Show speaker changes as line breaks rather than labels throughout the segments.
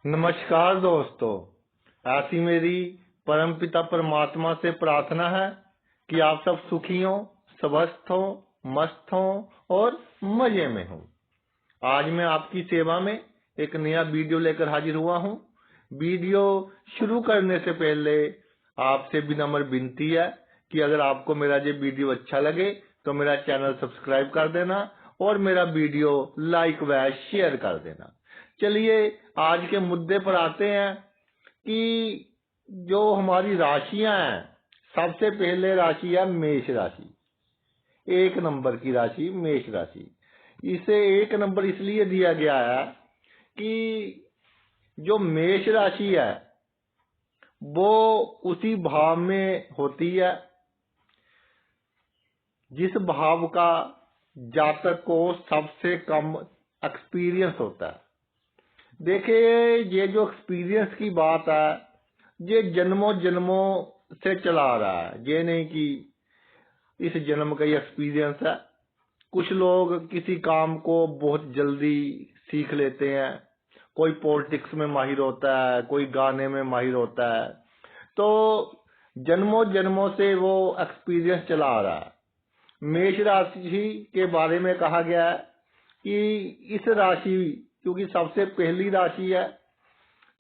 नमस्कार दोस्तों। ऐसी मेरी परमपिता परमात्मा से प्रार्थना है कि आप सब सुखी हो, स्वस्थ हो, मस्त हो और मजे में हो। आज मैं आपकी सेवा में एक नया वीडियो लेकर हाजिर हुआ हूँ। वीडियो शुरू करने से पहले आपसे विनम्र विनती है कि अगर आपको मेरा ये वीडियो अच्छा लगे तो मेरा चैनल सब्सक्राइब कर देना और मेरा वीडियो लाइक व शेयर कर देना। चलिए आज के मुद्दे पर आते हैं कि जो हमारी राशियां हैं, सबसे पहले राशि है मेष राशि। 1 नंबर की राशि मेष राशि। इसे 1 नंबर इसलिए दिया गया है कि जो मेष राशि है वो उसी भाव में होती है जिस भाव का जातक को सबसे कम एक्सपीरियंस होता है। देखिए, ये जो एक्सपीरियंस की बात है ये जन्मों जन्मों से चला आ रहा है। ये नहीं कि इस जन्म का ही एक्सपीरियंस है। कुछ लोग किसी काम को बहुत जल्दी सीख लेते हैं, कोई पॉलिटिक्स में माहिर होता है, कोई गाने में माहिर होता है, तो जन्मों जन्मों से वो एक्सपीरियंस चला आ रहा है। मेष राशि के बारे में कहा गया है कि इस राशि, क्योंकि सबसे पहली राशि है,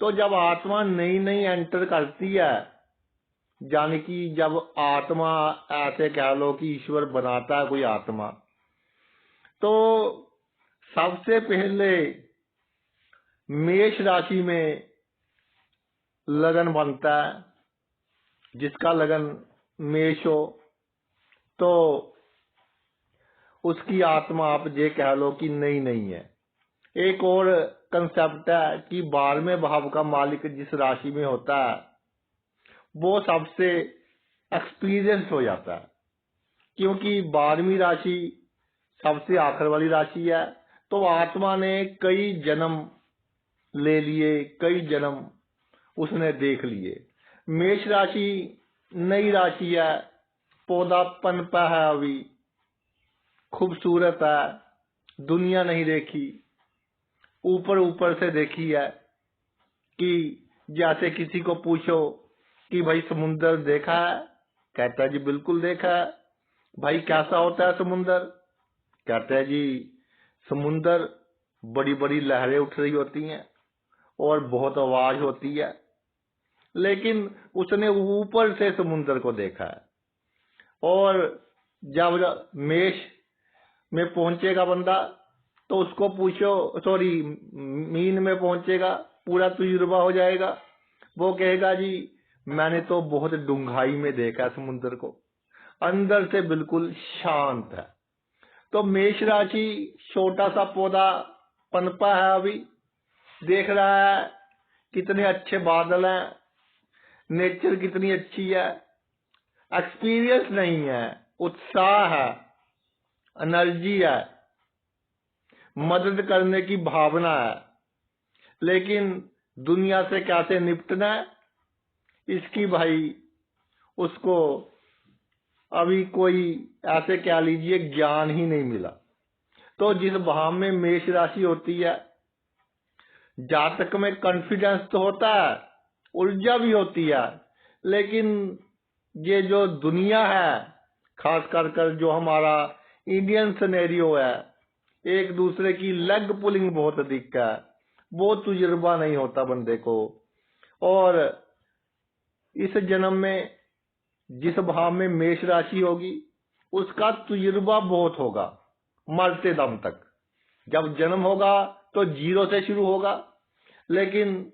तो जब आत्मा नई नई एंटर करती है, यानी कि जब आत्मा, ऐसे कह लो कि ईश्वर बनाता है कोई आत्मा, तो सबसे पहले मेष राशि में लगन बनता है। जिसका लगन मेष हो तो उसकी आत्मा, आप ये कह लो कि नई नहीं है। एक और कंसेप्ट है कि 12वें भाव का मालिक जिस राशि में होता है वो सबसे एक्सपीरियंस हो जाता है, क्योंकि 12वीं राशि सबसे आखिर वाली राशि है। तो आत्मा ने कई जन्म ले लिए, कई जन्म उसने देख लिए। मेष राशि नई राशि है, पौधा पनपा है, अभी खूबसूरत है, दुनिया नहीं देखी, ऊपर ऊपर से देखी है। कि जैसे किसी को पूछो कि भाई समुंदर देखा है, कहता है जी बिल्कुल देखा है। भाई कैसा होता है समुंदर, कहता है जी समुंदर बड़ी बड़ी लहरें उठ रही होती हैं और बहुत आवाज होती है, लेकिन उसने ऊपर से समुंदर को देखा है। और जब मेष में पहुंचेगा बंदा तो उसको पूछो, सॉरी, मीन में पहुंचेगा, पूरा तजुर्बा हो जाएगा, वो कहेगा जी मैंने तो बहुत डूंघाई में देखा समुद्र को, अंदर से बिल्कुल शांत है। तो मेष राशि छोटा सा पौधा पनपा है, अभी देख रहा है कितने अच्छे बादल हैं, नेचर कितनी अच्छी है। एक्सपीरियंस नहीं है, उत्साह है, एनर्जी है, मदद करने की भावना है, लेकिन दुनिया से कैसे निपटना है इसकी भाई उसको अभी कोई, ऐसे कह लीजिए, ज्ञान ही नहीं मिला। तो जिस भाव में मेष राशि होती है, जातक में कॉन्फिडेंस तो होता है, ऊर्जा भी होती है, लेकिन ये जो दुनिया है, खास कर जो हमारा इंडियन सिनेरियो है, एक दूसरे की लेग पुलिंग बहुत अधिक है, वो तजुर्बा नहीं होता बंदे को। और इस जन्म में जिस भाव में मेष राशि होगी उसका तजुर्बा बहुत होगा मरते दम तक। जब जन्म होगा तो 0 से शुरू होगा, लेकिन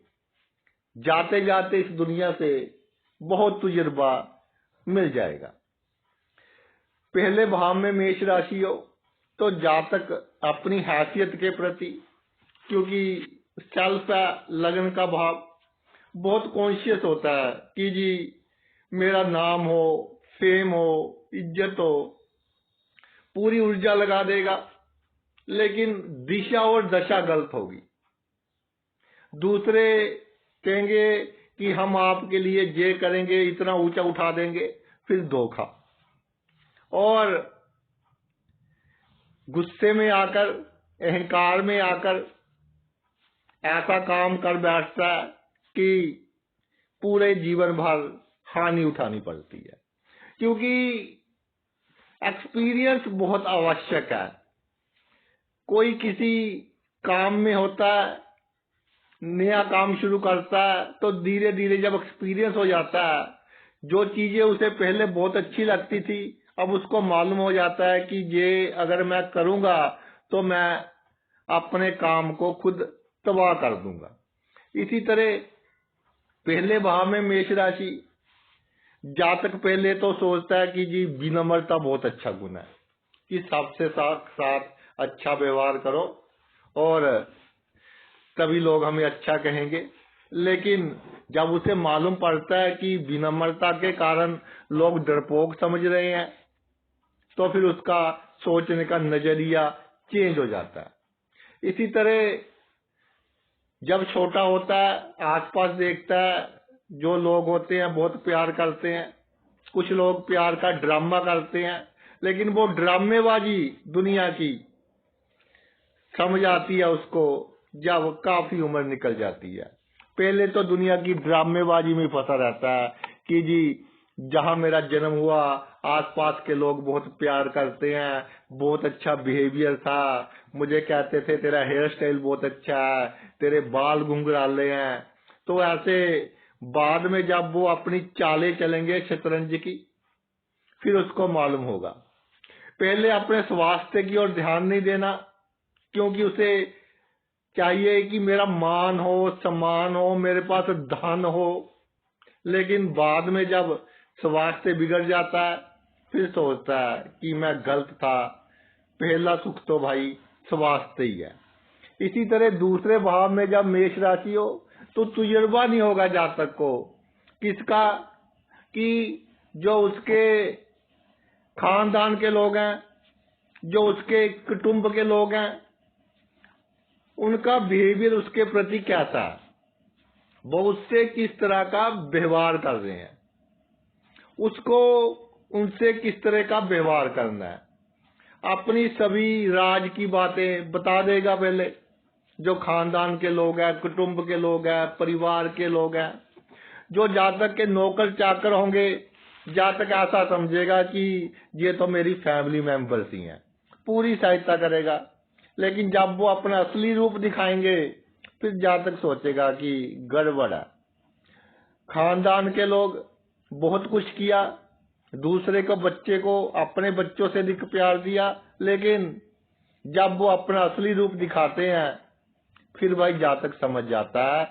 जाते जाते इस दुनिया से बहुत तजुर्बा मिल जाएगा। पहले भाव में मेष राशि हो तो जातक अपनी हैसियत के प्रति, क्योंकि सेल्फ है, लगन का भाव, बहुत कॉन्शियस होता है कि जी मेरा नाम हो, फेम हो, इज्जत हो, पूरी ऊर्जा लगा देगा, लेकिन दिशा और दशा गलत होगी। दूसरे कहेंगे कि हम आपके लिए ये करेंगे, इतना ऊंचा उठा देंगे, फिर धोखा। और गुस्से में आकर, अहंकार में आकर ऐसा काम कर बैठता है कि पूरे जीवन भर हानि उठानी पड़ती है, क्योंकि एक्सपीरियंस बहुत आवश्यक है। कोई किसी काम में होता है, नया काम शुरू करता है, तो धीरे धीरे जब एक्सपीरियंस हो जाता है, जो चीजें उसे पहले बहुत अच्छी लगती थी, अब उसको मालूम हो जाता है कि ये अगर मैं करूंगा तो मैं अपने काम को खुद तबाह कर दूंगा। इसी तरह पहले भाव में मेष राशि जातक पहले तो सोचता है कि जी विनम्रता बहुत अच्छा गुण है, कि सबसे साथ अच्छा व्यवहार करो और तभी लोग हमें अच्छा कहेंगे। लेकिन जब उसे मालूम पड़ता है कि विनम्रता के कारण लोग डरपोक समझ रहे हैं, तो फिर उसका सोचने का नजरिया चेंज हो जाता है। इसी तरह जब छोटा होता है, आसपास देखता है, जो लोग होते हैं बहुत प्यार करते हैं, कुछ लोग प्यार का ड्रामा करते हैं, लेकिन वो ड्रामेबाजी दुनिया की समझ आती है उसको जब काफी उम्र निकल जाती है। पहले तो दुनिया की ड्रामेबाजी में फंसा रहता है कि जी जहां मेरा जन्म हुआ आसपास के लोग बहुत प्यार करते हैं, बहुत अच्छा बिहेवियर था, मुझे कहते थे तेरा हेयर स्टाइल बहुत अच्छा है, तेरे बाल घुंघराले हैं। तो ऐसे बाद में जब वो अपनी चालें चलेंगे शतरंज की, फिर उसको मालूम होगा। पहले अपने स्वास्थ्य की ओर ध्यान नहीं देना, क्योंकि उसे चाहिए कि मेरा मान हो, सम्मान हो, मेरे पास धन हो। लेकिन बाद में जब स्वास्थ्य बिगड़ जाता है, फिर सोचता है कि मैं गलत था, पहला सुख तो भाई स्वास्थ्य ही है। इसी तरह दूसरे भाव में जब मेष राशि हो, तो तजुर्बा नहीं होगा जातक को किसका, कि जो उसके खानदान के लोग हैं, जो उसके कुटुंब के लोग हैं, उनका बिहेवियर उसके प्रति कैसा है, वो उससे किस तरह का व्यवहार कर रहे हैं, उसको उनसे किस तरह का व्यवहार करना है। अपनी सभी राज की बातें बता देगा पहले, जो खानदान के लोग हैं, कुटुंब के लोग हैं, परिवार के लोग हैं। जो जातक के नौकर चाकर होंगे, जातक ऐसा समझेगा कि ये तो मेरी फैमिली मेंबर्स ही हैं, पूरी सहायता करेगा। लेकिन जब वो अपना असली रूप दिखाएंगे, फिर जातक सोचेगा कि गड़बड़ है। खानदान के लोग बहुत कुछ किया, दूसरे को बच्चे को अपने बच्चों से अधिक प्यार दिया, लेकिन जब वो अपना असली रूप दिखाते हैं, फिर भाई जातक समझ जाता है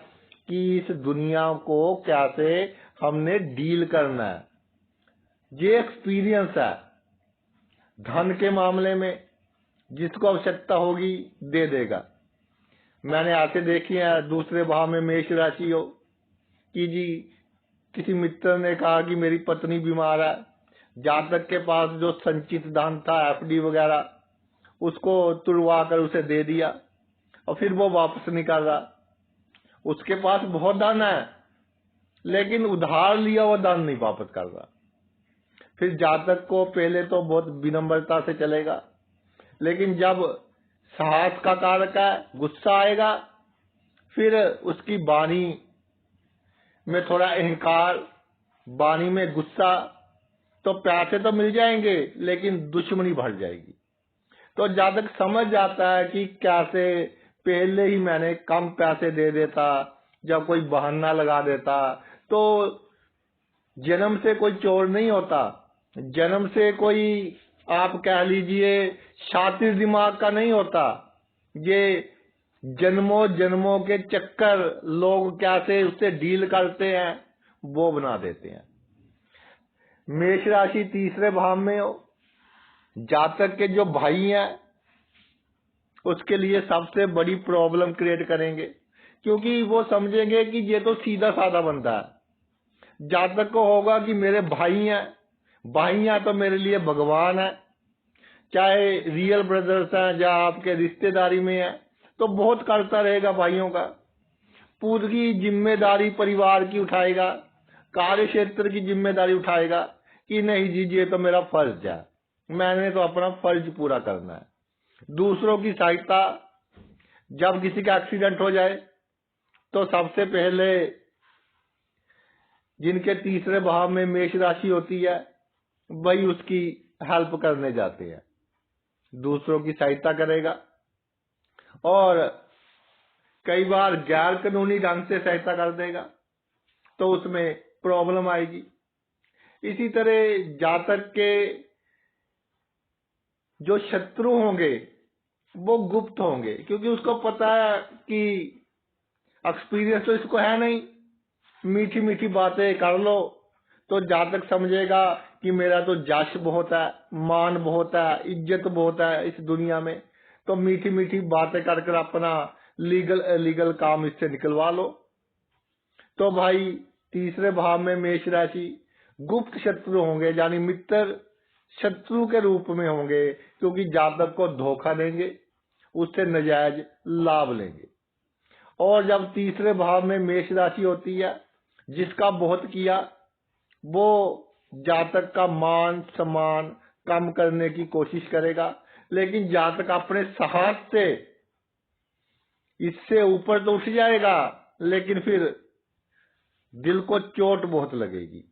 कि इस दुनिया को कैसे हमने डील करना है। ये एक्सपीरियंस है। धन के मामले में जिसको आवश्यकता होगी दे देगा। मैंने आते देखी है दूसरे भाव में मेष राशि हो कि जी किसी मित्र ने कहा कि मेरी पत्नी बीमार है, जातक के पास जो संचित धन था, एफडी वगैरह, उसको तुड़वा कर उसे दे दिया और फिर वो वापस नहीं कर रहा। उसके पास बहुत धन है, लेकिन उधार लिया वो धन नहीं वापस कर रहा। फिर जातक को पहले तो बहुत विनम्रता से चलेगा, लेकिन जब साहस का कारक है, गुस्सा आएगा, फिर उसकी वाणी में थोड़ा अहंकार, वाणी में गुस्सा, तो पैसे तो मिल जाएंगे लेकिन दुश्मनी बढ़ जाएगी। तो जातक समझ जाता है कि कैसे पहले ही मैंने कम पैसे दे देता, जब कोई बहाना लगा देता। तो जन्म से कोई चोर नहीं होता, जन्म से कोई आप कह लीजिए शातिर दिमाग का नहीं होता। ये जन्मों जन्मों के चक्कर लोग कैसे उससे डील करते हैं वो बना देते हैं। मेष राशि तीसरे भाव में हो, जातक के जो भाई हैं उसके लिए सबसे बड़ी प्रॉब्लम क्रिएट करेंगे, क्योंकि वो समझेंगे कि ये तो सीधा साधा बंदा है। जातक को होगा कि मेरे भाई हैं, भाइयां तो मेरे लिए भगवान है, चाहे रियल ब्रदर्स हैं या आपके रिश्तेदारी में है, तो बहुत करता रहेगा भाइयों का। पूरी जिम्मेदारी परिवार की उठाएगा, कार्य क्षेत्र की जिम्मेदारी उठाएगा कि नहीं जी ये तो मेरा फर्ज है, मैंने तो अपना फर्ज पूरा करना है। दूसरों की सहायता, जब किसी का एक्सीडेंट हो जाए तो सबसे पहले जिनके तीसरे भाव में मेष राशि होती है वही उसकी हेल्प करने जाते हैं, दूसरों की सहायता करेगा और कई बार गैर कानूनी ढंग से सहायता कर देगा तो उसमें प्रॉब्लम आएगी। इसी तरह जातक के जो शत्रु होंगे वो गुप्त होंगे, क्योंकि उसको पता है कि एक्सपीरियंस तो इसको है नहीं, मीठी मीठी बातें कर लो तो जातक समझेगा कि मेरा तो जश बहुत है, मान बहुत है, इज्जत बहुत है इस दुनिया में, तो मीठी मीठी बातें कर कर अपना लीगल काम इससे निकलवा लो। तो भाई तीसरे भाव में मेष राशि गुप्त शत्रु होंगे, यानी मित्र शत्रु के रूप में होंगे, क्योंकि जातक को धोखा देंगे, उससे नाजायज लाभ लेंगे। और जब तीसरे भाव में मेष राशि होती है, जिसका बहुत किया वो जातक का मान सम्मान कम करने की कोशिश करेगा, लेकिन जातक अपने साहस से इससे ऊपर तो उठ जाएगा, लेकिन फिर दिल को चोट बहुत लगेगी।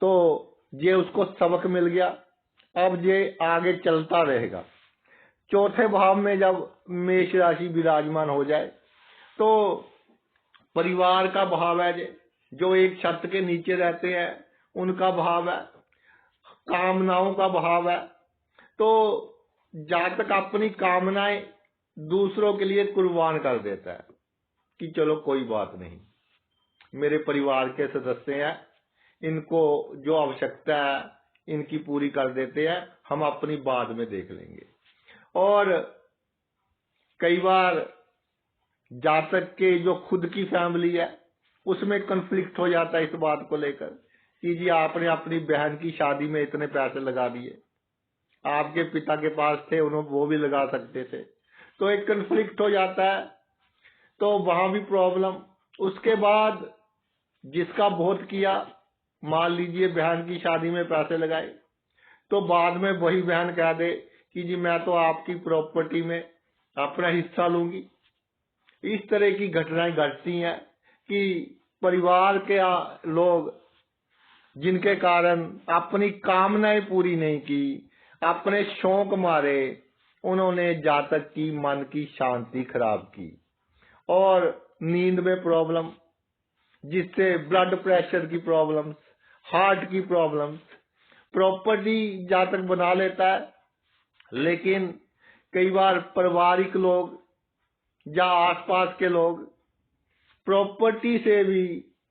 तो ये उसको सबक मिल गया, अब ये आगे चलता रहेगा। चौथे भाव में जब मेष राशि विराजमान हो जाए तो परिवार का भाव है, जो एक छत के नीचे रहते हैं उनका भाव है, कामनाओं का भाव है। तो जातक अपनी कामनाएं दूसरों के लिए कुर्बान कर देता है कि चलो कोई बात नहीं, मेरे परिवार के सदस्य हैं, इनको जो आवश्यकता है इनकी पूरी कर देते हैं, हम अपनी बाद में देख लेंगे। और कई बार जातक के जो खुद की फैमिली है उसमें कन्फ्लिक्ट हो जाता है इस बात को लेकर कि जी आपने अपनी बहन की शादी में इतने पैसे लगा दिए, आपके पिता के पास थे उन्होंने वो भी लगा सकते थे, तो एक कन्फ्लिक्ट हो जाता है, तो वहां भी प्रॉब्लम। उसके बाद जिसका बहुत किया, मान लीजिए बहन की शादी में पैसे लगाए, तो बाद में वही बहन कह दे कि जी मैं तो आपकी प्रॉपर्टी में अपना हिस्सा लूंगी। इस तरह की घटनाएं घटती हैं कि परिवार के लोग जिनके कारण अपनी कामनाएं पूरी नहीं की, अपने शौक मारे, उन्होंने जातक की मन की शांति खराब की और नींद में प्रॉब्लम, जिससे ब्लड प्रेशर की प्रॉब्लम्स, हार्ट की प्रॉब्लम्स। प्रॉपर्टी जातक बना लेता है, लेकिन कई बार पारिवारिक लोग या आसपास के लोग प्रॉपर्टी से भी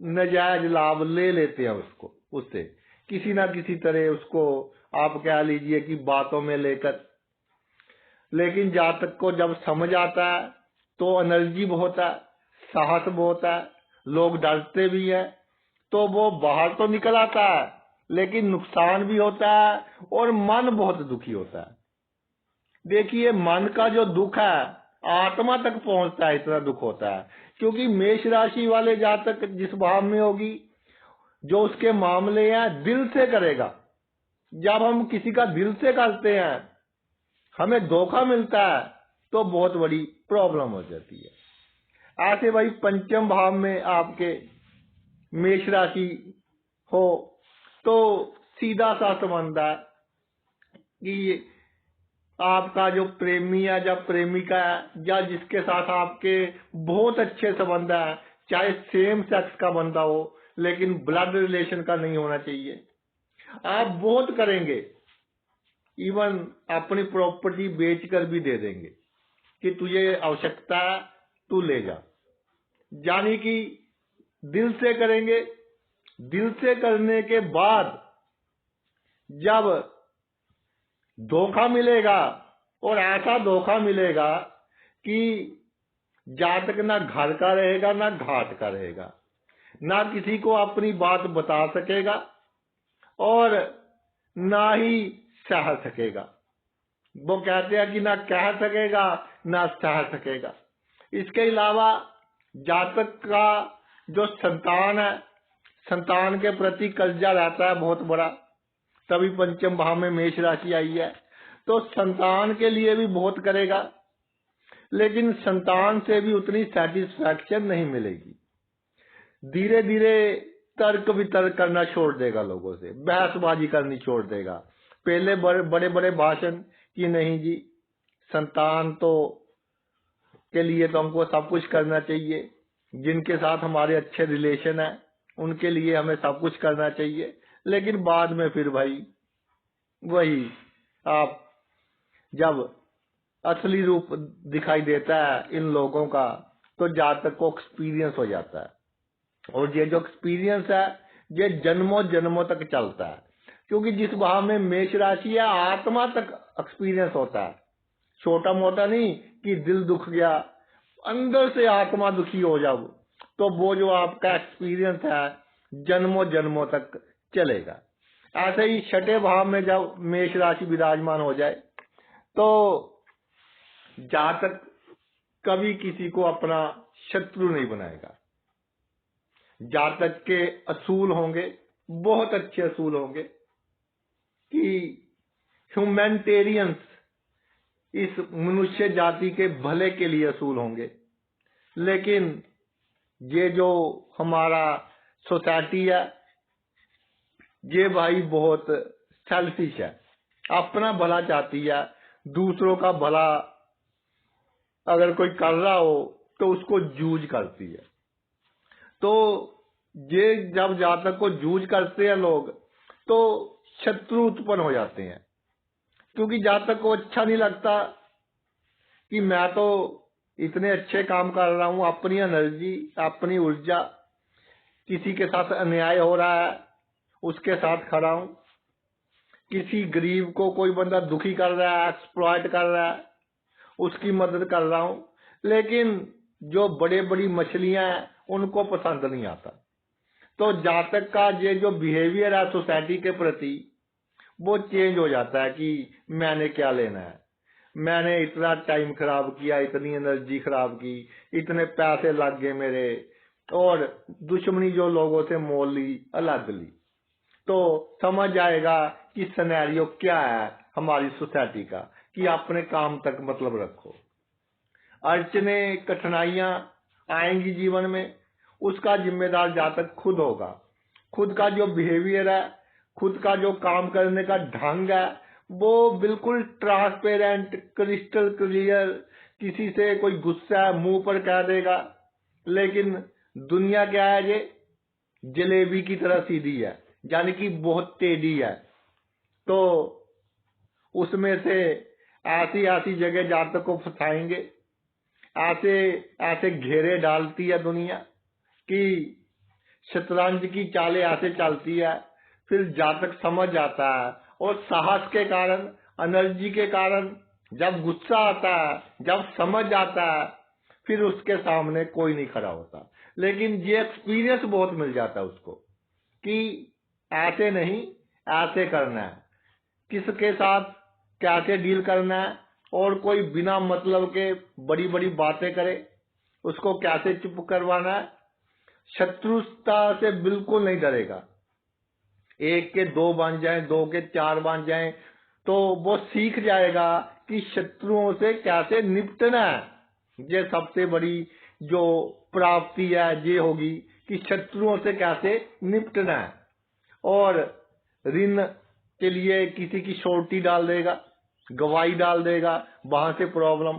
नाजायज लाभ ले लेते हैं उससे किसी ना किसी तरह उसको आप कह लीजिए कि बातों में लेकर। लेकिन जातक को जब समझ आता है तो एनर्जी बहुत है, साहस बहुत है, लोग डरते भी हैं, तो वो बाहर तो निकल आता है, लेकिन नुकसान भी होता है और मन बहुत दुखी होता है। देखिए मन का जो दुख है आत्मा तक पहुंचता है, इतना दुख होता है, क्योंकि मेष राशि वाले जातक जिस भाव में होगी, जो उसके मामले हैं दिल से करेगा। जब हम किसी का दिल से करते हैं, हमें धोखा मिलता है तो बहुत बड़ी प्रॉब्लम हो जाती है। ऐसे भाई पंचम भाव में आपके मेष राशि हो तो सीधा सा संबंध है कि आपका जो प्रेमी है या प्रेमिका है या जिसके साथ आपके बहुत अच्छे संबंध है, चाहे सेम सेक्स का बंदा हो, लेकिन ब्लड रिलेशन का नहीं होना चाहिए। आप बहुत करेंगे, इवन अपनी प्रॉपर्टी बेचकर भी दे देंगे कि तुझे आवश्यकता है तू ले जा, यानी कि दिल से करेंगे। दिल से करने के बाद जब धोखा मिलेगा, और ऐसा धोखा मिलेगा कि जातक ना घर का रहेगा ना घाट का रहेगा, ना किसी को अपनी बात बता सकेगा और ना ही सह सकेगा। वो कहते हैं कि ना कह सकेगा ना सह सकेगा। इसके अलावा जातक का जो संतान है, संतान के प्रति कर्जा रहता है बहुत बड़ा, तभी पंचम भाव में मेष राशि आई है, तो संतान के लिए भी बहुत करेगा। लेकिन संतान से भी उतनी सेटिस्फैक्शन नहीं मिलेगी। धीरे धीरे तर्क वितर्क करना छोड़ देगा, लोगों से बहसबाजी करनी छोड़ देगा। पहले बड़े बड़े भाषण कि नहीं जी, संतान तो के लिए तो हमको सब कुछ करना चाहिए, जिनके साथ हमारे अच्छे रिलेशन है उनके लिए हमें सब कुछ करना चाहिए। लेकिन बाद में फिर भाई वही आप जब असली रूप दिखाई देता है इन लोगों का, तो जातक को एक्सपीरियंस हो जाता है। और ये जो एक्सपीरियंस है ये जन्मों जन्मों तक चलता है, क्योंकि जिस भाव में मेष राशि है आत्मा तक एक्सपीरियंस होता है। छोटा मोटा नहीं कि दिल दुख गया, अंदर से आत्मा दुखी हो जाओ तो वो जो आपका एक्सपीरियंस है जन्मों जन्मों तक चलेगा। ऐसे ही छठे भाव में जब मेष राशि विराजमान हो जाए तो जातक कभी किसी को अपना शत्रु नहीं बनाएगा। जातक के असूल होंगे, बहुत अच्छे असूल होंगे कि ह्यूमैनिटेरियंस, इस मनुष्य जाति के भले के लिए असूल होंगे। लेकिन ये जो हमारा सोसाइटी है ये भाई बहुत सेल्फिश है, अपना भला चाहती है, दूसरों का भला अगर कोई कर रहा हो तो उसको जूझ करती है। तो ये जब जातक को जूझ करते हैं लोग तो शत्रु उत्पन्न हो जाते हैं, क्योंकि जातक को अच्छा नहीं लगता कि मैं तो इतने अच्छे काम कर रहा हूं, अपनी एनर्जी अपनी ऊर्जा, किसी के साथ अन्याय हो रहा है उसके साथ खड़ा हूं, किसी गरीब को कोई बंदा दुखी कर रहा है, एक्सप्लॉइट कर रहा है, उसकी मदद कर रहा हूं। लेकिन जो बड़े बड़ी मछलियां हैं उनको पसंद नहीं आता। तो जातक का ये जो बिहेवियर है सोसाइटी के प्रति वो चेंज हो जाता है कि मैंने क्या लेना है, मैंने इतना टाइम खराब किया, इतनी एनर्जी खराब की, इतने पैसे लग गए मेरे, और दुश्मनी जो लोगों से मोल ली, अलग ली। तो समझ आएगा कि सिनेरियो क्या है हमारी सोसाइटी का, कि अपने काम तक मतलब रखो। अड़चने कठिनाइयां आएंगी जीवन में, उसका जिम्मेदार जातक खुद होगा। खुद का जो बिहेवियर है, खुद का जो काम करने का ढंग है वो बिल्कुल ट्रांसपेरेंट, क्रिस्टल क्लियर। किसी से कोई गुस्सा है मुंह पर कह देगा, लेकिन दुनिया क्या है, ये जलेबी की तरह सीधी है, यानी कि बहुत टेढ़ी है। तो उसमें से ऐसी ऐसी जगह जातक को फंसाएंगे, ऐसे ऐसे घेरे डालती है दुनिया कि शतरंज की चालें ऐसे चलती है। फिर जातक समझ आता है और साहस के कारण, एनर्जी के कारण, जब गुस्सा आता है, जब समझ आता है, फिर उसके सामने कोई नहीं खड़ा होता। लेकिन ये एक्सपीरियंस बहुत मिल जाता है उसको कि ऐसे नहीं, ऐसे करना है, किसके साथ कैसे डील करना है, और कोई बिना मतलब के बड़ी बड़ी बातें करे उसको कैसे चुप करवाना है। शत्रुता से बिल्कुल नहीं डरेगा। एक के दो बन जाए, दो के चार बन जाए तो वो सीख जाएगा कि शत्रुओं से कैसे निपटना है। ये सबसे बड़ी जो प्राप्ति है ये होगी कि शत्रुओं से कैसे निपटना है। और ऋण के लिए किसी की श्योरिटी डाल देगा, गवाही डाल देगा, वहां से प्रॉब्लम।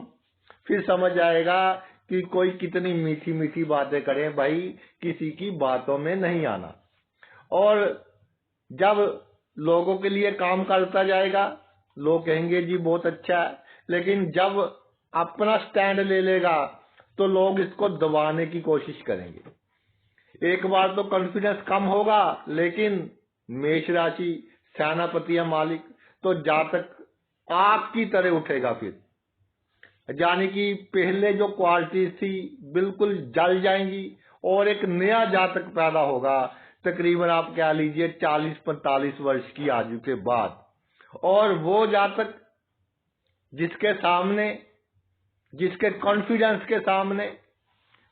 फिर समझ आएगा कि कोई कितनी मीठी मीठी बातें करे, भाई किसी की बातों में नहीं आना। और जब लोगों के लिए काम करता जाएगा लोग कहेंगे जी बहुत अच्छा है, लेकिन जब अपना स्टैंड ले लेगा तो लोग इसको दबाने की कोशिश करेंगे। एक बार तो कॉन्फिडेंस कम होगा, लेकिन मेष राशि सेनापति है मालिक, तो जातक आपकी तरह उठेगा। फिर यानी कि पहले जो क्वालिटी थी बिल्कुल जल जाएंगी और एक नया जातक पैदा होगा, तकरीबन आप कह लीजिए 40-45 वर्ष की आयु के बाद। और वो जातक जिसके सामने, जिसके कॉन्फिडेंस के सामने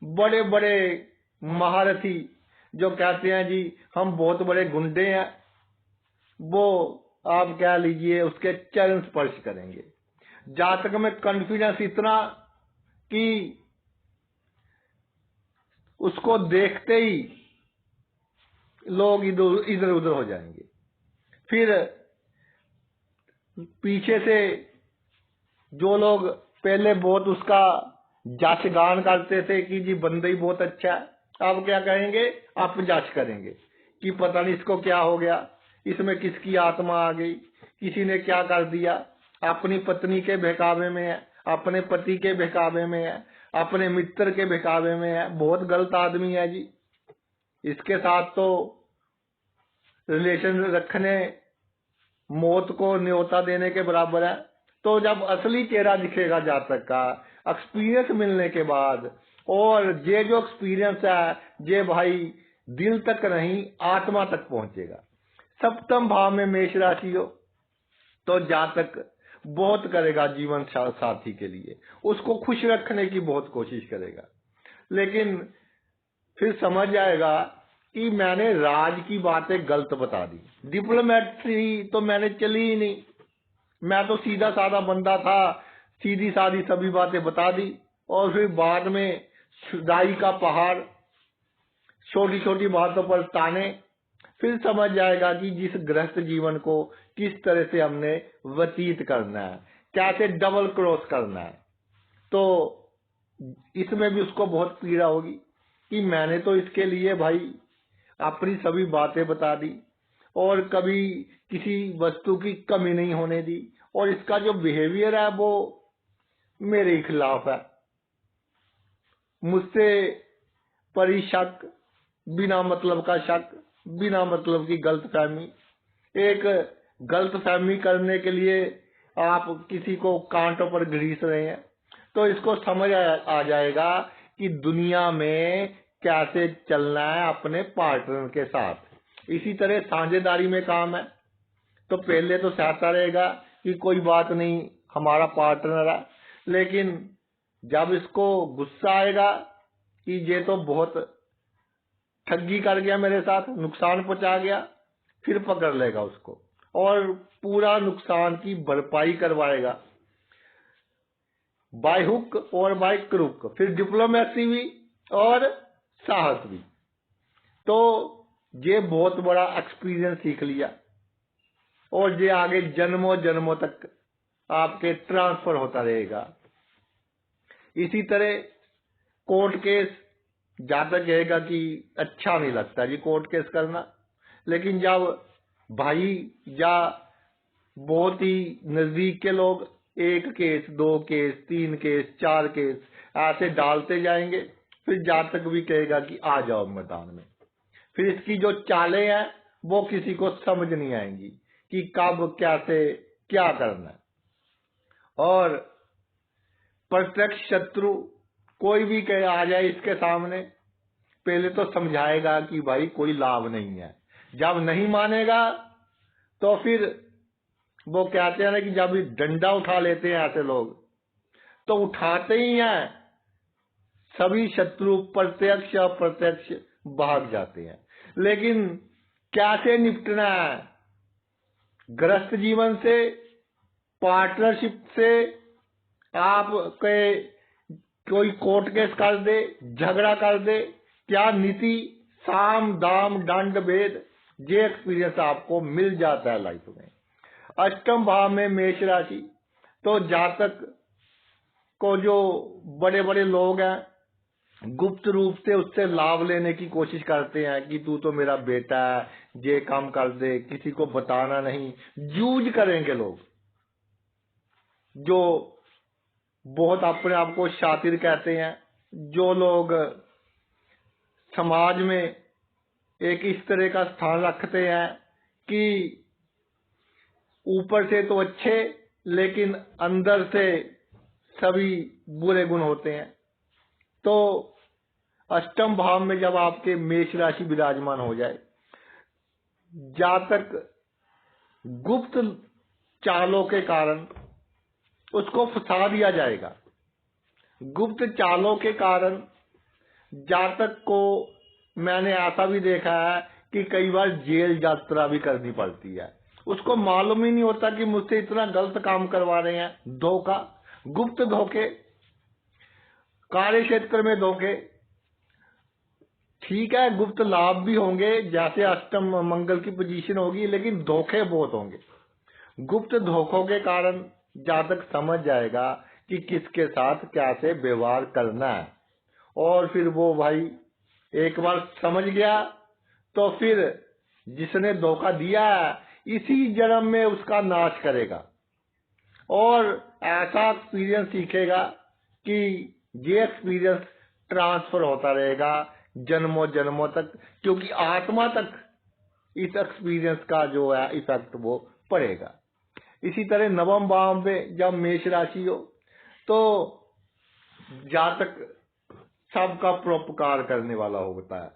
बड़े बड़े महारथी जो कहते हैं जी हम बहुत बड़े गुंडे हैं, वो आप कह लीजिए उसके चरण स्पर्श करेंगे। जातक में कॉन्फिडेंस इतना कि उसको देखते ही लोग इधर उधर हो जाएंगे। फिर पीछे से जो लोग पहले बहुत उसका जांच गान करते थे कि जी बंदा ही बहुत अच्छा है, अब क्या कहेंगे, आप जांच करेंगे कि पता नहीं इसको क्या हो गया, इसमें किसकी आत्मा आ गई, किसी ने क्या कर दिया, अपनी पत्नी के बहकावे में है, अपने पति के बहकावे में है, अपने मित्र के बहकावे में है, बहुत गलत आदमी है जी। इसके साथ तो रिलेशन रखने मौत को न्योता देने के बराबर है। तो जब असली चेहरा दिखेगा जातक का एक्सपीरियंस मिलने के बाद, और ये जो एक्सपीरियंस है ये भाई दिल तक नहीं आत्मा तक पहुंचेगा। सप्तम भाव में मेष राशि हो तो जातक बहुत करेगा जीवन साथी के लिए, उसको खुश रखने की बहुत कोशिश करेगा, लेकिन फिर समझ जाएगा कि मैंने राज की बातें गलत बता दी, डिप्लोमेट्री तो मैंने चली ही नहीं, मैं तो सीधा साधा बंदा था, सीधी साधी सभी बातें बता दी, और फिर बाद में सुदाई का पहाड़, छोटी छोटी बातों पर ताने। फिर समझ जाएगा कि जिस गृहस्थ जीवन को किस तरह से हमने व्यतीत करना है, कैसे डबल क्रॉस करना है। तो इसमें भी उसको बहुत पीड़ा होगी कि मैंने तो इसके लिए भाई अपनी सभी बातें बता दी और कभी किसी वस्तु की कमी नहीं होने दी, और इसका जो बिहेवियर है वो मेरे खिलाफ है, मुझसे परी शक, बिना मतलब का शक, बिना मतलब की गलतफहमी। एक गलतफहमी करने के लिए आप किसी को कांटों पर घसीट रहे हैं, तो इसको समझ आ जाएगा कि दुनिया में कैसे चलना है अपने पार्टनर के साथ। इसी तरह साझेदारी में काम है तो पहले तो सहता रहेगा कि कोई बात नहीं हमारा पार्टनर है, लेकिन जब इसको गुस्सा आएगा कि ये तो बहुत ठगी कर गया, मेरे साथ नुकसान पहुंचा गया, फिर पकड़ लेगा उसको और पूरा नुकसान की भरपाई करवाएगा, बाय हुक और बाय क्रुक। फिर डिप्लोमेसी भी और साहस भी। तो ये बहुत बड़ा एक्सपीरियंस सीख लिया, और ये आगे जन्मों जन्मों तक आपके ट्रांसफर होता रहेगा। इसी तरह कोर्ट केस, जातक कहेगा कि अच्छा नहीं लगता जी कोर्ट केस करना, लेकिन जब भाई या बहुत ही नजदीक के लोग एक केस, दो केस, तीन केस, चार केस ऐसे डालते जाएंगे, फिर जातक भी कहेगा कि आ जाओ मैदान में। फिर इसकी जो चालें हैं वो किसी को समझ नहीं आएंगी कि कब कैसे क्या करना है। और प्रत्यक्ष शत्रु कोई भी कहे आ जाए इसके सामने, पहले तो समझाएगा कि भाई कोई लाभ नहीं है, जब नहीं मानेगा तो फिर वो कहते हैं ना कि जब डंडा उठा लेते हैं ऐसे लोग, तो उठाते ही हैं सभी शत्रु प्रत्यक्ष अप्रत्यक्ष भाग जाते हैं। लेकिन कैसे निपटना है, गृहस्थ जीवन से, पार्टनरशिप से, आप कोई कोर्ट केस कर दे, झगड़ा कर दे, क्या नीति, साम दाम दंड भेद, ये एक्सपीरियंस आपको मिल जाता है लाइफ में। अष्टम भाव में मेष राशि, तो जातक को जो बड़े बड़े लोग हैं गुप्त रूप से उससे लाभ लेने की कोशिश करते हैं कि तू तो मेरा बेटा है, ये काम कर दे, किसी को बताना नहीं, जूझ करेंगे लोग। जो बहुत अपने आप को शातिर कहते हैं, जो लोग समाज में एक इस तरह का स्थान रखते हैं कि ऊपर से तो अच्छे लेकिन अंदर से सभी बुरे गुण होते हैं। तो अष्टम भाव में जब आपके मेष राशि विराजमान हो जाए, जातक गुप्त चालों के कारण उसको फंसा दिया जाएगा। गुप्त चालों के कारण जातक को मैंने ऐसा भी देखा है कि कई बार जेल यात्रा भी करनी पड़ती है, उसको मालूम ही नहीं होता कि मुझसे इतना गलत काम करवा रहे हैं। धोखा, गुप्त धोखे, कार्य क्षेत्र में धोखे, ठीक है, गुप्त लाभ भी होंगे, जैसे अष्टम मंगल की पोजीशन होगी, लेकिन धोखे बहुत होंगे। गुप्त धोखों के कारण जातक समझ जाएगा कि किसके साथ कैसे व्यवहार करना है, और फिर वो भाई एक बार समझ गया तो फिर जिसने धोखा दिया है इसी जन्म में उसका नाश करेगा, और ऐसा एक्सपीरियंस सीखेगा कि ये एक्सपीरियंस ट्रांसफर होता रहेगा जन्मों जन्मों तक, क्योंकि आत्मा तक इस एक्सपीरियंस का जो है इफेक्ट वो पड़ेगा। इसी तरह नवम भाव में जब मेष राशि हो तो जातक सबका परोपकार करने वाला होता है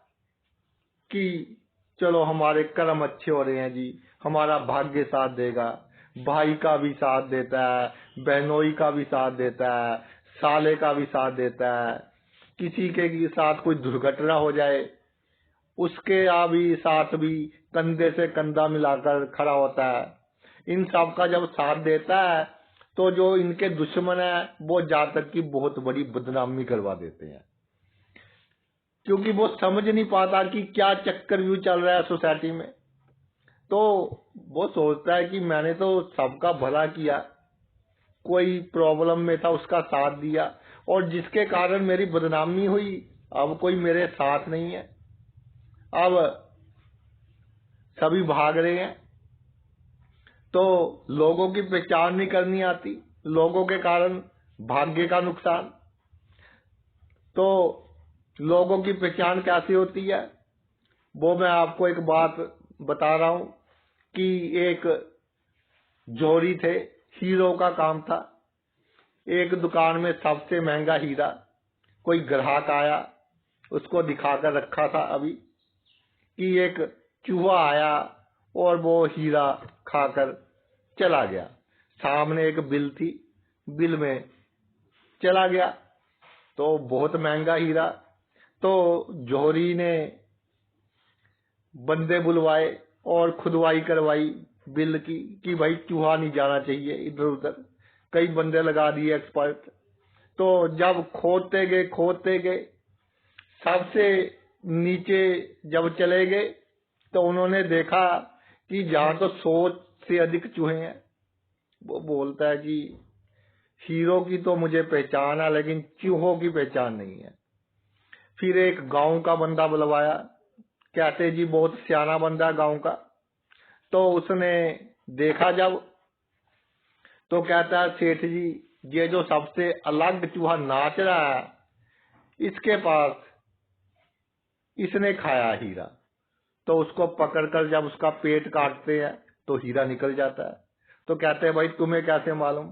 कि चलो हमारे कर्म अच्छे हो रहे हैं जी, हमारा भाग्य साथ देगा, भाई का भी साथ देता है, बहनोई का भी साथ देता है, साले का भी साथ देता है, किसी के साथ कोई दुर्घटना हो जाए उसके साथ भी कंधे से कंधा मिलाकर खड़ा होता है। इन सब का जब साथ देता है तो जो इनके दुश्मन है वो जातक की बहुत बड़ी बदनामी करवा देते हैं, क्योंकि वो समझ नहीं पाता कि क्या चक्रव्यूह चल रहा है सोसाइटी में। तो वो सोचता है कि मैंने तो सबका भला किया, कोई प्रॉब्लम में था उसका साथ दिया, और जिसके कारण मेरी बदनामी हुई अब कोई मेरे साथ नहीं है, अब सभी भाग रहे हैं। तो लोगों की पहचान नहीं करनी आती, लोगों के कारण भाग्य का नुकसान। तो लोगों की पहचान कैसे होती है वो मैं आपको एक बात बता रहा हूं कि एक जोड़ी थे, हीरो का काम था। एक दुकान में सबसे महंगा हीरा, कोई ग्राहक आया, उसको दिखाकर रखा था अभी कि एक चूहा आया और वो हीरा खाकर चला गया। सामने एक बिल थी, बिल में चला गया, तो बहुत महंगा हीरा। तो जौहरी ने बंदे बुलवाए और खुदवाई करवाई बिल की कि भाई चूहा नहीं जाना चाहिए इधर उधर, कई बंदे लगा दिए एक्सपर्ट। तो जब खोदते गए सबसे नीचे जब चले गए तो उन्होंने देखा कि जहां तो 100 से अधिक चूहे हैं। वो बोलता है कि हीरो की तो मुझे पहचान है लेकिन चूहों की पहचान नहीं है। फिर एक गांव का बंदा बुलवाया, कहते जी बहुत सियाना बंदा गांव का। तो उसने देखा जब, तो कहता है सेठ जी ये जो सबसे अलग चूहा नाच रहा है इसके पास इसने खाया हीरा। तो उसको पकड़कर जब उसका पेट काटते हैं तो हीरा निकल जाता है। तो कहते हैं भाई तुम्हें कैसे मालूम?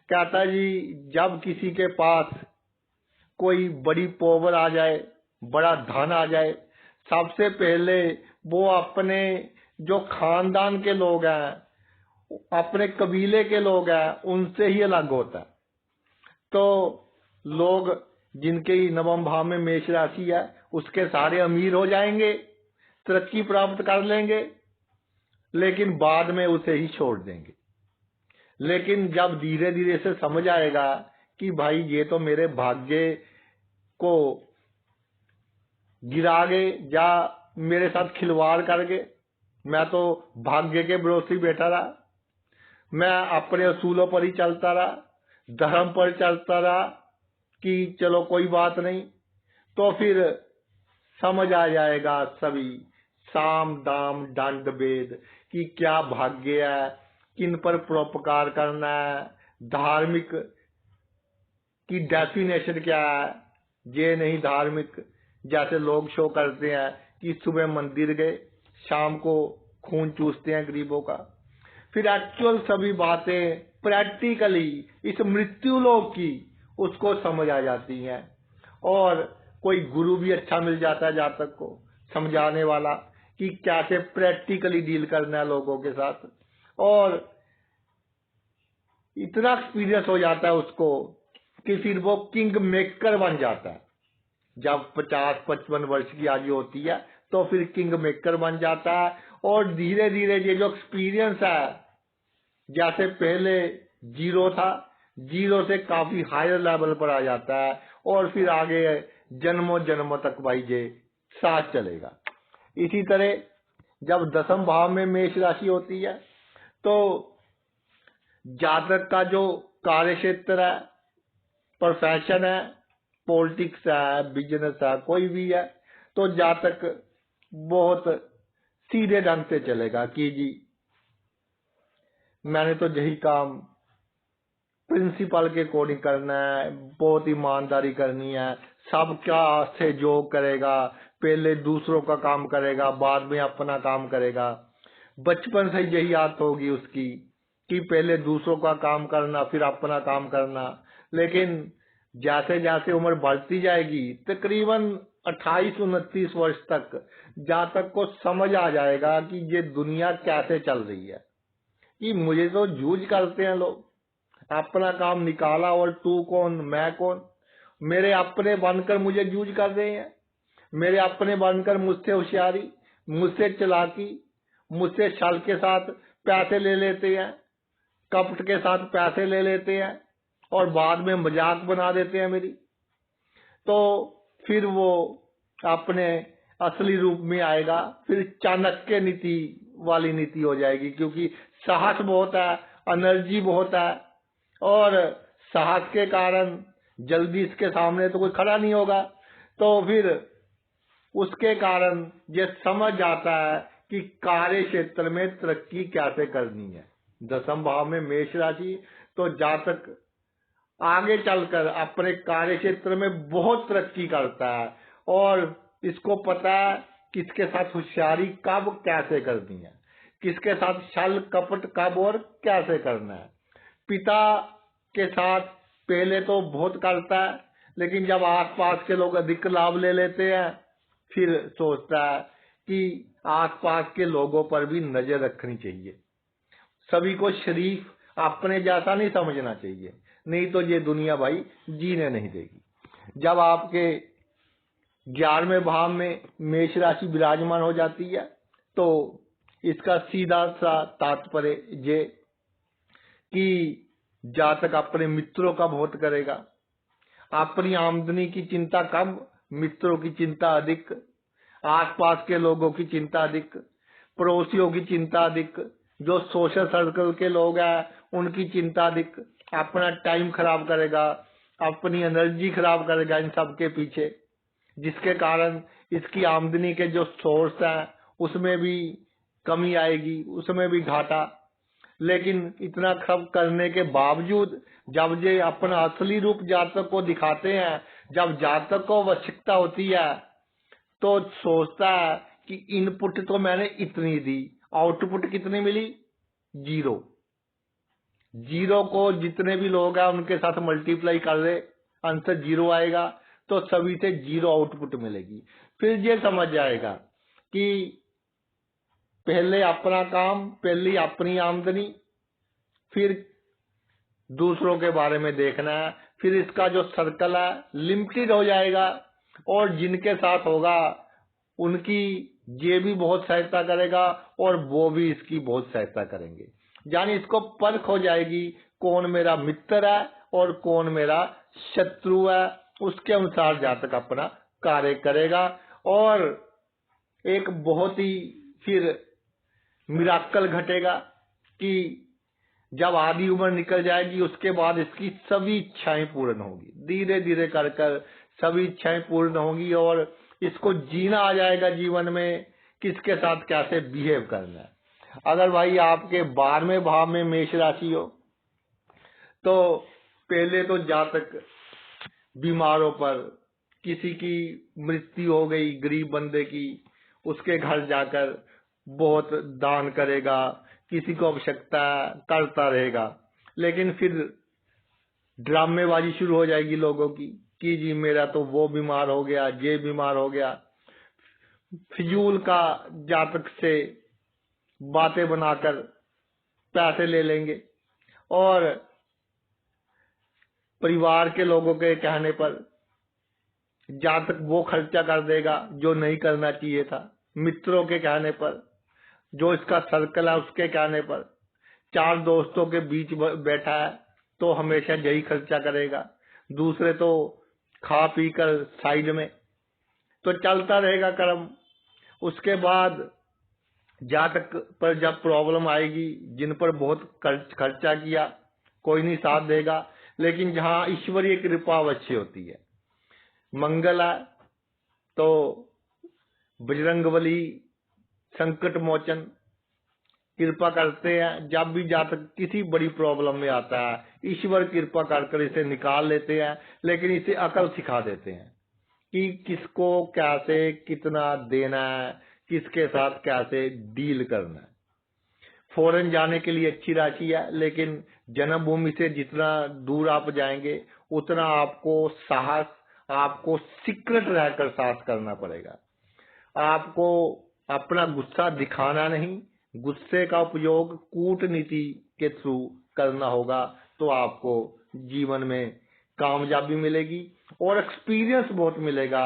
कहता है जी जब किसी के पास कोई बड़ी पावर आ जाए, बड़ा धन आ जाए, सबसे पहले वो अपने जो खानदान के लोग हैं, अपने कबीले के लोग हैं, उनसे ही अलग होता है। तो लोग जिनके नवम भाव में मेष राशि है उसके सारे अमीर हो जाएंगे, तरक्की प्राप्त कर लेंगे, लेकिन बाद में उसे ही छोड़ देंगे। लेकिन जब धीरे धीरे से समझ आएगा कि भाई ये तो मेरे भाग्य को गिरा गए या मेरे साथ खिलवाड़ कर गए, मैं तो भाग्य के भरोसे बैठा रहा, मैं अपने असूलों पर ही चलता रहा, धर्म पर चलता रहा कि चलो कोई बात नहीं, तो फिर समझ आ जाएगा सभी साम दाम दंड भेद कि क्या भाग्य है, किन पर परोपकार करना है, धार्मिक की डेफिनेशन क्या है, ये नहीं धार्मिक जैसे लोग शो करते हैं कि सुबह मंदिर गए शाम को खून चूसते हैं गरीबों का। फिर एक्चुअल सभी बातें प्रैक्टिकली इस मृत्यु लोक की उसको समझ आ जाती हैं, और कोई गुरु भी अच्छा मिल जाता है जातक को समझाने वाला कि कैसे प्रैक्टिकली डील करना है लोगों के साथ। और इतना एक्सपीरियंस हो जाता है उसको कि फिर वो किंग मेकर बन जाता है। जब 50-55 वर्ष की आयु होती है तो फिर किंग मेकर बन जाता है, और धीरे धीरे ये जो एक्सपीरियंस है, जैसे पहले जीरो था जीरो से काफी हायर लेवल पर आ जाता है और फिर आगे जन्मों जन्मों तक भाई ये साथ चलेगा। इसी तरह जब 10वें भाव में मेष राशि होती है तो जातक का जो कार्य क्षेत्र है, प्रोफेशन है, पॉलिटिक्स है, बिजनेस है, कोई भी है, तो जातक बहुत सीधे ढंग से चलेगा कि जी मैंने तो यही काम प्रिंसिपल के अकॉर्डिंग करना है, बहुत ईमानदारी करनी है, सबका से जो करेगा, पहले दूसरों का काम करेगा, बाद में अपना काम करेगा। बचपन से यही आदत होगी उसकी कि पहले दूसरों का काम करना फिर अपना काम करना। लेकिन जैसे जैसे उम्र बढ़ती जाएगी, तकरीबन 28-29 वर्ष तक जातक को समझ आ जाएगा कि ये दुनिया कैसे चल रही है, कि मुझे तो जूझ करते हैं लोग, अपना काम निकाला और तू कौन मैं कौन, मेरे अपने बनकर मुझे जूझ कर रहे हैं, मेरे अपने बनकर मुझसे होशियारी, मुझसे चालाकी, मुझसे छल के साथ पैसे ले लेते हैं, कपट के साथ पैसे ले लेते हैं और बाद में मजाक बना देते हैं मेरी। तो फिर वो अपने असली रूप में आएगा, फिर चाणक्य नीति वाली नीति हो जाएगी, क्योंकि साहस बहुत है, एनर्जी बहुत है और साहस के कारण जल्दी इसके सामने तो कोई खड़ा नहीं होगा। तो फिर उसके कारण ये समझ आता है कि कार्य क्षेत्र में तरक्की कैसे करनी है। 10वें भाव में मेष राशि तो जातक आगे चलकर अपने कार्य क्षेत्र में बहुत तरक्की करता है और इसको पता है किसके साथ होशियारी कब कैसे करनी है, किसके साथ छल कपट कब और कैसे करना है। पिता के साथ पहले तो बहुत करता है, लेकिन जब आसपास के लोग अधिक लाभ ले लेते हैं फिर सोचता है कि आसपास के लोगों पर भी नजर रखनी चाहिए, सभी को शरीफ अपने जैसा नहीं समझना चाहिए, नहीं तो ये दुनिया भाई जीने नहीं देगी। जब आपके 11वें भाव में मेष राशि विराजमान हो जाती है तो इसका सीधा सा तात्पर्य ये कि जातक अपने मित्रों का बहुत करेगा, अपनी आमदनी की चिंता कम, मित्रों की चिंता अधिक, आसपास के लोगों की चिंता अधिक, पड़ोसियों की चिंता अधिक, जो सोशल सर्कल के लोग हैं उनकी चिंता अधिक। अपना टाइम खराब करेगा, अपनी एनर्जी खराब करेगा इन सब के पीछे, जिसके कारण इसकी आमदनी के जो सोर्स हैं उसमें भी कमी आएगी, उसमें भी घाटा। लेकिन इतना सब करने के बावजूद जब ये अपना असली रूप जातक को दिखाते हैं, जब जातक को आवश्यकता होती है तो सोचता है कि इनपुट तो मैंने इतनी दी, आउटपुट कितनी मिली, जीरो। जीरो को जितने भी लोग हैं उनके साथ मल्टीप्लाई कर दे, आंसर जीरो आएगा, तो सभी से जीरो आउटपुट मिलेगी। फिर ये समझ जाएगा कि पहले अपना काम, पहले अपनी आमदनी, फिर दूसरों के बारे में देखना है, फिर इसका जो सर्कल है लिमिटेड हो जाएगा और जिनके साथ होगा उनकी ये भी बहुत सहायता करेगा और वो भी इसकी बहुत सहायता करेंगे। यानी इसको परख हो जाएगी कौन मेरा मित्र है और कौन मेरा शत्रु है, उसके अनुसार जातक अपना कार्य करेगा और एक बहुत ही फिर मिराकल घटेगा कि जब आधी उम्र निकल जाएगी उसके बाद इसकी सभी इच्छाएं पूर्ण होगी, धीरे धीरे कर कर सभी इच्छाएं पूर्ण होंगी और इसको जीना आ जाएगा जीवन में, किसके साथ कैसे बिहेव करना है। अगर भाई आपके 12वें भाव में मेष राशि हो तो पहले तो जातक बीमारों पर, किसी की मृत्यु हो गई गरीब बंदे की, उसके घर जाकर बहुत दान करेगा, किसी को आवश्यकता करता रहेगा। लेकिन फिर ड्रामेबाजी शुरू हो जाएगी लोगों की कि जी मेरा तो वो बीमार हो गया, ये बीमार हो गया, फिजूल का जातक से बातें बनाकर पैसे ले लेंगे और परिवार के लोगों के कहने पर जातक वो खर्चा कर देगा जो नहीं करना चाहिए था, मित्रों के कहने पर, जो इसका सर्कल है उसके कहने पर, चार दोस्तों के बीच बैठा है तो हमेशा यही खर्चा करेगा, दूसरे तो खा पी कर साइड में, तो चलता रहेगा कर्म। उसके बाद जातक पर जब प्रॉब्लम आएगी, जिन पर बहुत खर्चा किया, कोई नहीं साथ देगा, लेकिन जहां ईश्वरीय कृपा अवश्य होती है, मंगल है तो बजरंगबली संकट मोचन कृपा करते हैं। जब भी जातक किसी बड़ी प्रॉब्लम में आता है, ईश्वर कृपा कर इसे निकाल लेते हैं, लेकिन इसे अकल सिखा देते हैं कि किसको कैसे कितना देना है, किसके साथ कैसे डील करना है। फॉरेन जाने के लिए अच्छी राशि है, लेकिन जन्मभूमि से जितना दूर आप जाएंगे उतना आपको साहस, आपको सीक्रेट रहकर साहस करना पड़ेगा। आपको अपना गुस्सा दिखाना नहीं, गुस्से का उपयोग कूटनीति के थ्रू करना होगा, तो आपको जीवन में कामयाबी मिलेगी और एक्सपीरियंस बहुत मिलेगा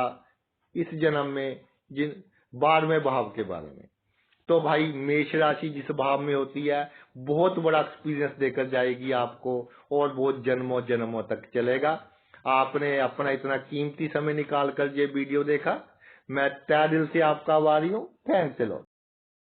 इस जन्म में, जिन 12वें भाव के बारे में। तो भाई मेष राशि जिस भाव में होती है, बहुत बड़ा एक्सपीरियंस देकर जाएगी आपको और बहुत जन्मों जन्मों तक चलेगा। आपने अपना इतना कीमती समय निकाल कर ये वीडियो देखा, मैं तहे दिल से आपका आभारी हूँ। Thanks a lot.